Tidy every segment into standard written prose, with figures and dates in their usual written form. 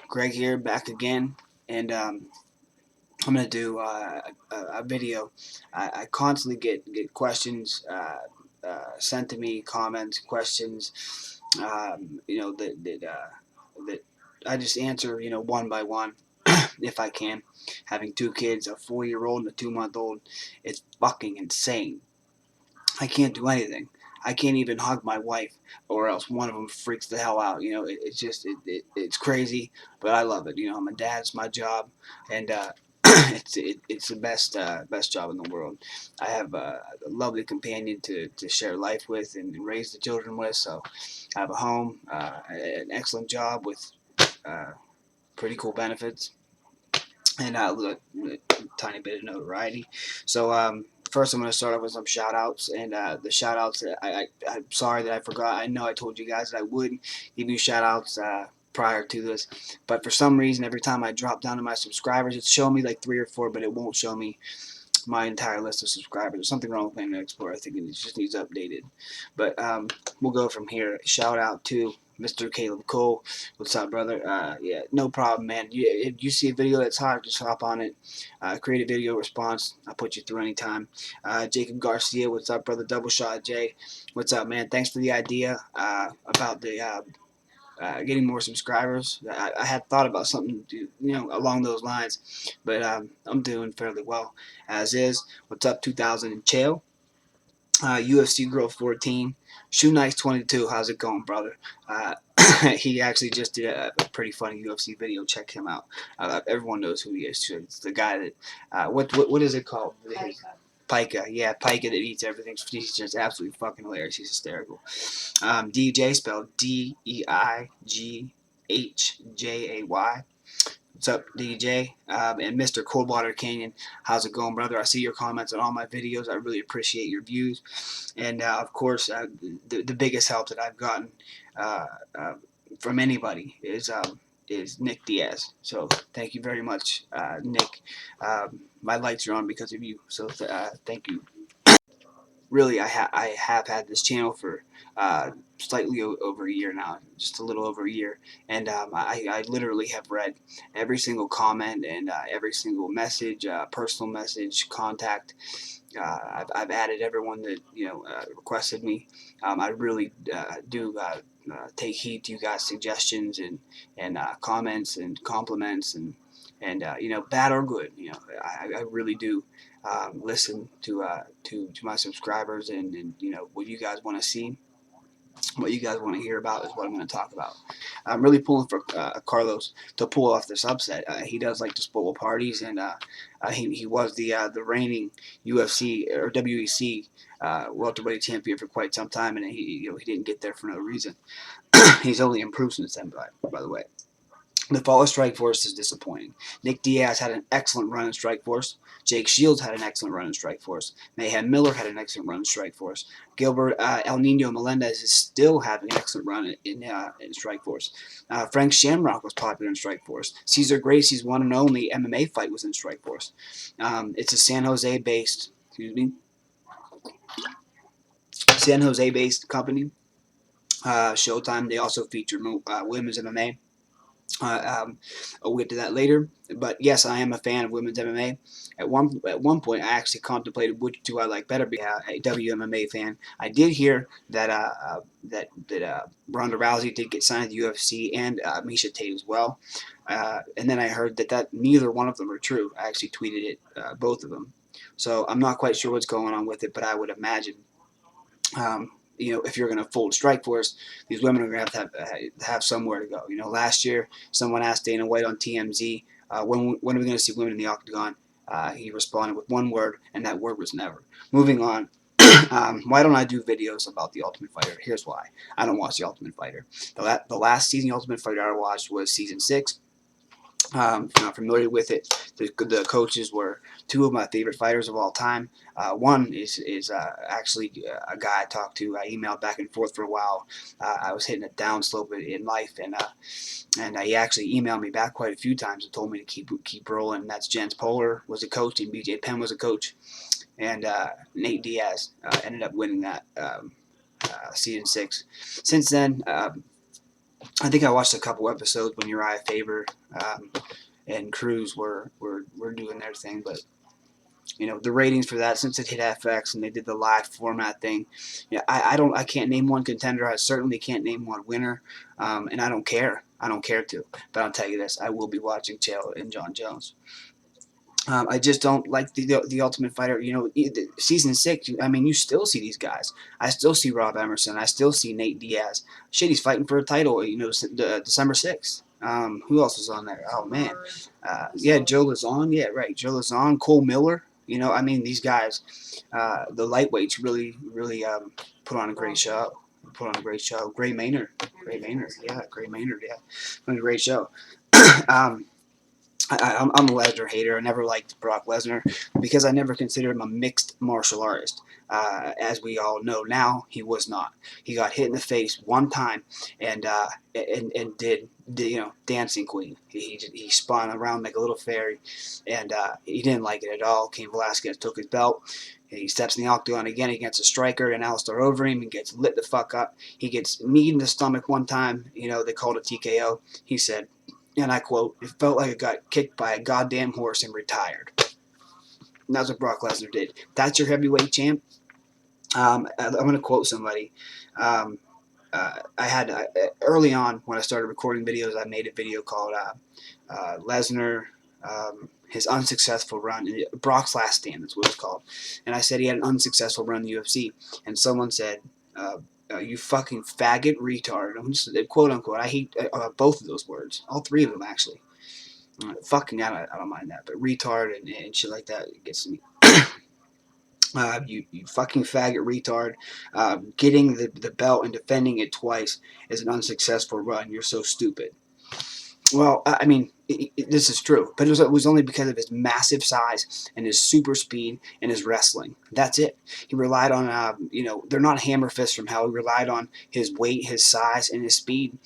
Greg here, back again, and I'm gonna do a video. I constantly get questions sent to me, comments, questions, that I just answer, one by one, if I can. Having two kids, a 4-year-old and a 2-month-old, it's fucking insane. I can't do anything. I can't even hug my wife, or else one of them freaks the hell out. It's just it's crazy, but I love it. I'm a dad. It's my job, and it's the best job in the world. I have a lovely companion to share life with and raise the children with. So I have a home, an excellent job with uh, pretty cool benefits, and a tiny bit of notoriety. So first, I'm going to start off with some shout outs. And the shout outs, I'm sorry that I forgot. I know I told you guys that I would give you shout outs prior to this. But for some reason, every time I drop down to my subscribers, it's showing me like 3 or 4, but it won't show me my entire list of subscribers. There's something wrong with Internet Explorer. I think it just needs updated. But we'll go from here. Shout out to Mr. Caleb Cole. What's up, brother? Yeah, no problem, man. If you see a video that's hot, just hop on it. Create a video response. I'll put you through anytime. Jacob Garcia, what's up, brother? Double Shot Jay, what's up, man? Thanks for the idea about the getting more subscribers. I had thought about something along those lines, but I'm doing fairly well as is. What's up, 2000 and Chael? UFC Girl 14, Shoe Nice 22. How's it going, brother? Uh, he actually just did a pretty funny UFC video. Check him out. Everyone knows who he is. It's the guy that what is it called? Pika, yeah, Pika that eats everything. He's just absolutely fucking hilarious. He's hysterical. DJ spelled DEIGHJAY. What's up, DJ? And Mr. Coldwater Canyon, how's it going, brother? I see your comments on all my videos. I really appreciate your views. And of course, the biggest help that I've gotten uh, uh, from anybody is Nick Diaz. So thank you very much, Nick. My lights are on because of you. So thank you. Really, I have had this channel for slightly over a year now, just a little over a year, and I literally have read every single comment and every single message, personal message, contact. I've added everyone that requested me. I really do take heed to you guys' suggestions and comments and compliments and bad or good. I really do listen to my subscribers and what you guys want to see, what you guys want to hear about is what I'm going to talk about. I'm really pulling for Carlos to pull off this upset. He does like to spoil parties, and he was the reigning UFC or WEC welterweight champion for quite some time, and he didn't get there for no reason. He's only improved since then, by the way. The fall of Strikeforce is disappointing. Nick Diaz had an excellent run in Strikeforce. Jake Shields had an excellent run in Strikeforce. Mayhem Miller had an excellent run in Strikeforce. Gilbert El Nino Melendez is still having an excellent run in Strikeforce. Frank Shamrock was popular in Strikeforce. Cesar Gracie's one and only MMA fight was in Strikeforce. It's a San Jose-based, company. Showtime. They also feature women's MMA. I'll get to that later. But yes, I am a fan of women's MMA. At one point, I actually contemplated which do I like better. Be a WMMA fan. I did hear that Ronda Rousey did get signed to the UFC and Miesha Tate as well. And then I heard that neither one of them are true. I actually tweeted it, both of them. So I'm not quite sure what's going on with it, but I would imagine if you're going to fold Strikeforce, these women are going to have somewhere to go. Last year, someone asked Dana White on TMZ, when are we going to see women in the octagon? He responded with one word, and that word was never. Moving on. Why don't I do videos about The Ultimate Fighter? Here's why. I don't watch The Ultimate Fighter. The last season The Ultimate Fighter I watched was season 6. If you're not familiar with it, the coaches were two of my favorite fighters of all time. One is actually a guy I talked to. I emailed back and forth for a while. I was hitting a downslope in life, and he actually emailed me back quite a few times and told me to keep rolling. And that's Jens Poehler was a coach, and BJ Penn was a coach, and Nate Diaz ended up winning that season 6. Since then, I think I watched a couple episodes when Uriah Faber and Cruz were doing their thing, but the ratings for that, since it hit FX and they did the live format thing, I can't name one contender. I certainly can't name one winner, and I don't care. I don't care to. But I'll tell you this: I will be watching Chael and John Jones. I just don't like the Ultimate Fighter. Season 6. I mean, you still see these guys. I still see Rob Emerson. I still see Nate Diaz. Shit, he's fighting for a title. December 6th. Who else is on there? Oh man, yeah, Joe Lazon. Yeah, right, Joe Lazon, Cole Miller. I mean, these guys, the lightweights really put on a great show. Put on a great show. Gray Maynard. Yeah, Gray Maynard. Yeah, put on a great show. um, I'm a Lesnar hater. I never liked Brock Lesnar because I never considered him a mixed martial artist. As we all know now, he was not. He got hit in the face one time and did Dancing Queen. He spun around like a little fairy, and he didn't like it at all. Cain Velasquez took his belt. He steps in the octagon again against a striker, and Alistair over him and gets lit the fuck up. He gets kneed in the stomach one time. They called it TKO. He said, and I quote, "It felt like I got kicked by a goddamn horse and retired." And that's what Brock Lesnar did. That's your heavyweight champ. I'm going to quote somebody. I had early on when I started recording videos, I made a video called Lesnar, his unsuccessful run, Brock's Last Stand. That's what it was called. And I said he had an unsuccessful run in the UFC, and someone said, "You fucking faggot retard," quote unquote. I hate both of those words, all three of them actually. Fucking, I don't mind that, but retard and shit like that gets to me. You fucking faggot retard. Getting the belt and defending it twice is an unsuccessful run. You're so stupid. Well, I mean, this is true, but it was only because of his massive size and his super speed and his wrestling. That's it. He relied on, they're not hammer fists from hell. He relied on his weight, his size, and his speed.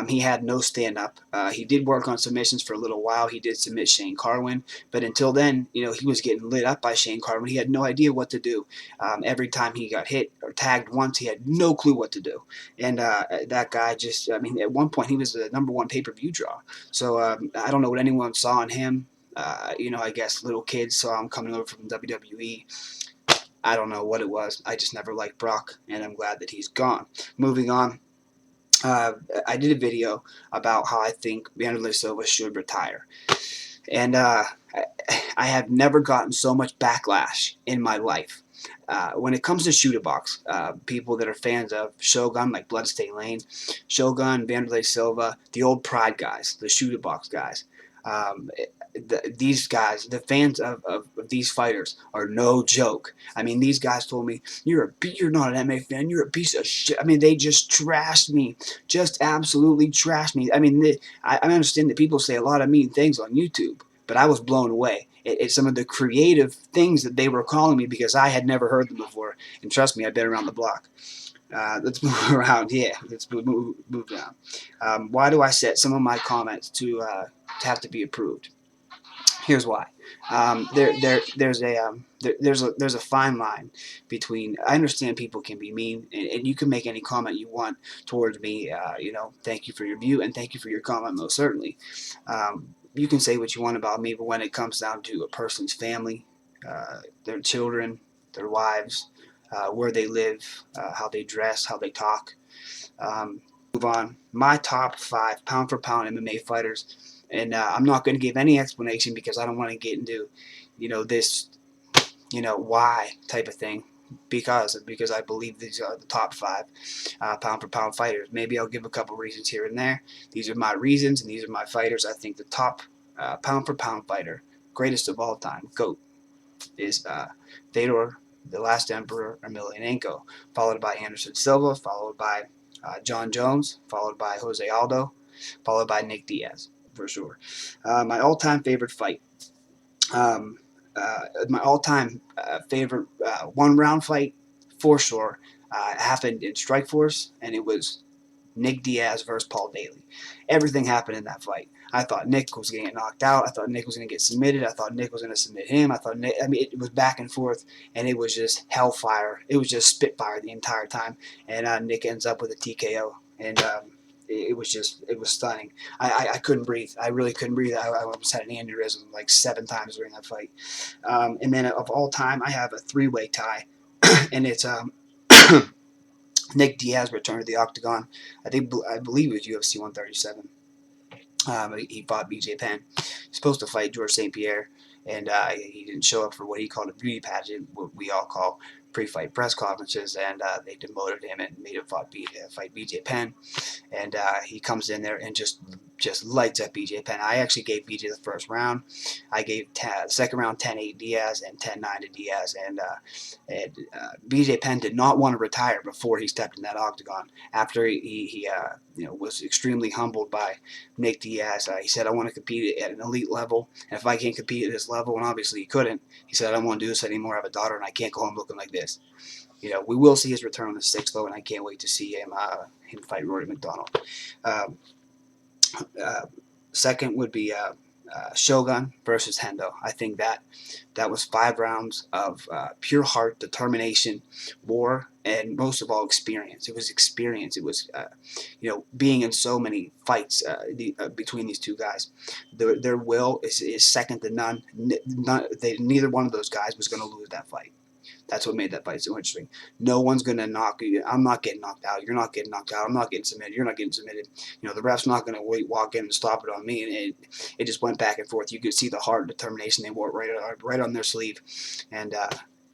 He had no stand-up. He did work on submissions for a little while. He did submit Shane Carwin, but until then, he was getting lit up by Shane Carwin. He had no idea what to do. Every time he got hit or tagged once, he had no clue what to do. And that guy just, I mean, at one point, he was the #1 pay-per-view draw. So I don't know what anyone saw in him. I guess little kids saw him coming over from WWE. I don't know what it was. I just never liked Brock, and I'm glad that he's gone. Moving on. I did a video about how I think Wanderlei Silva should retire. And I have never gotten so much backlash in my life. When it comes to shoot a box, people that are fans of Shogun, like Bloodstained Lane, Shogun, Wanderlei Silva, the old Pride guys, the shoot a box guys, these guys, the fans of these fighters are no joke. I mean, these guys told me, you're not an MMA fan, you're a piece of shit. I mean, they just trashed me, just absolutely trashed me. I mean, I understand that people say a lot of mean things on YouTube, but I was blown away at some of the creative things that they were calling me because I had never heard them before. And trust me, I've been around the block. Let's move around. Yeah, let's move down. Why do I set some of my comments to have to be approved? Here's why. There's a fine line between. I understand people can be mean, and you can make any comment you want towards me. Thank you for your view and thank you for your comment, most certainly. You can say what you want about me, but when it comes down to a person's family, their children, their wives, where they live, how they dress, how they talk. Move on. My top 5 pound for pound MMA fighters. And I'm not going to give any explanation because I don't want to get into, this, why type of thing. Because I believe these are the top 5 pound for pound fighters. Maybe I'll give a couple reasons here and there. These are my reasons and these are my fighters. I think the top pound for pound fighter, greatest of all time, GOAT, is Fedor, the Last Emperor, Emelianenko, followed by Anderson Silva, followed by John Jones, followed by Jose Aldo, followed by Nick Diaz, for sure. My all-time favorite fight. My all-time favorite one-round fight, for sure, happened in Strikeforce, and it was Nick Diaz versus Paul Daly. Everything happened in that fight. I thought Nick was going to get knocked out. I thought Nick was going to get submitted. I thought Nick was going to submit him. It was back and forth, and it was just hellfire. It was just spitfire the entire time, and Nick ends up with a TKO. And it was stunning. I couldn't breathe. I really couldn't breathe. I almost had an aneurysm like 7 times during that fight. And then of all time, I have a three-way tie, and it's Nick Diaz returned to the octagon. I believe it was UFC 137. He fought BJ Penn. He's supposed to fight George St. Pierre, and he didn't show up for what he called a beauty pageant, what we all call pre-fight press conferences, and they demoted him and made him fight BJ Penn. And he comes in there and just lights up BJ Penn. I actually gave BJ the first round. I gave the second round 10-8 Diaz and 10-9 to Diaz. And BJ Penn did not want to retire before he stepped in that octagon. After he was extremely humbled by Nick Diaz, he said, "I want to compete at an elite level, and if I can't compete at this level," and obviously he couldn't, he said, "I don't want to do this anymore. I have a daughter, and I can't go home looking like this." We will see his return on the 6th, though, and I can't wait to see him fight Rory McDonald. Um, uh, Second would be Shogun versus Hendo. I think that was 5 rounds of pure heart, determination, war, and most of all, experience. It was experience. It was, being in so many fights between these two guys. Their will is second to none. Neither one of those guys was going to lose that fight. That's what made that fight so interesting. No one's going to knock you. I'm not getting knocked out. You're not getting knocked out. I'm not getting submitted. You're not getting submitted. The ref's not going to walk in and stop it on me. And it just went back and forth. You could see the heart and determination they wore right on their sleeve. And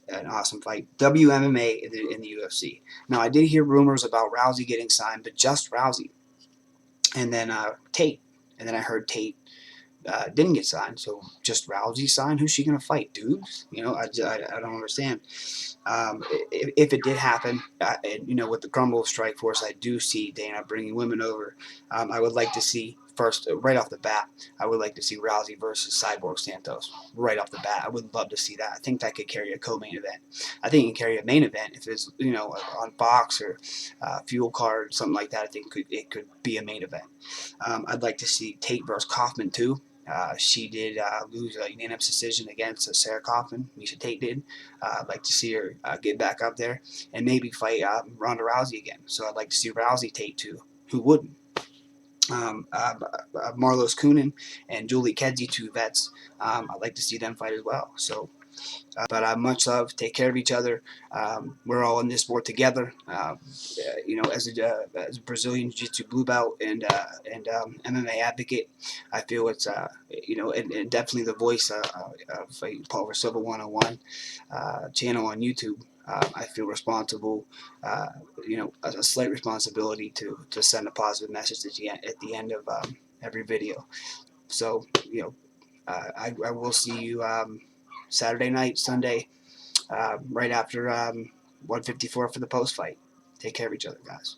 an awesome fight. WMMA in the UFC. Now, I did hear rumors about Rousey getting signed, but just Rousey. And then Tate. And then I heard Tate didn't get signed, so just Rousey signed. Who's she gonna fight, dudes? I don't understand. If it did happen, with the crumble of Strikeforce, I do see Dana bringing women over. I would like to see first, right off the bat, I would like to see Rousey versus Cyborg Santos right off the bat. I would love to see that. I think that could carry a co-main event. I think it can carry a main event if it's on Fox or Fuel Card, something like that. I think it could be a main event. I'd like to see Tate versus Kaufman too. She did lose a unanimous decision against Sarah Kaufman. Misha Tate did. I'd like to see her get back up there and maybe fight Ronda Rousey again. So I'd like to see Rousey Tate too. Who wouldn't? Marlos Kunin and Julie Kedzie, two vets. I'd like to see them fight as well. So, but much love. Take care of each other. We're all in this sport together. As a Brazilian Jiu-Jitsu blue belt and MMA advocate, I feel it's and definitely the voice of Paul Silva 101 channel on YouTube. I feel responsible, a slight responsibility to send a positive message at the end of every video. So, I will see you Saturday night, Sunday, right after 154 for the post fight. Take care of each other, guys.